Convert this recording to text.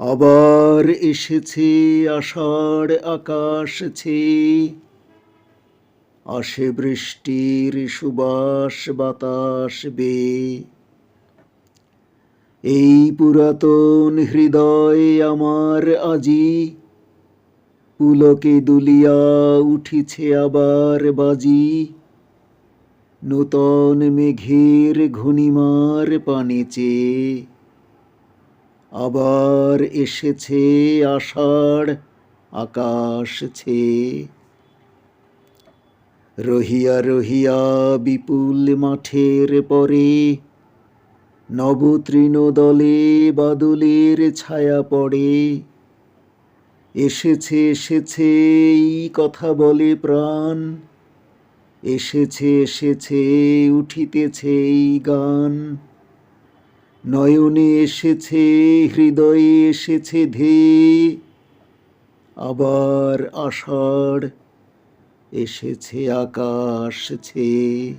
আবার এসেছে আষাঢ় আকাশ ছেয়ে, আসে বৃষ্টির সুবাস বাতাস বেয়ে। এই পুরাতন হৃদয় আমার আজি পুলকে দুলিয়া উঠিছে আবার বাজি। নূতন মেঘের ঘূর্ণিমার পানে চেয়ে আবার এসেছে আষাঢ় আকাশ ছেয়ে। রহিয়া রহিয়া বিপুল মাঠের পরে নবতৃণ দলে বাদলের ছায়া পড়ে। এসেছে এসেছে এই কথা বলে প্রাণ, এসেছে এসেছে উঠিতেছে এই গান। নয়নে এসেছে হৃদয়ে এসেছে ধেয়ে, আবার আষাঢ় এসেছে আকাশ ছেয়ে।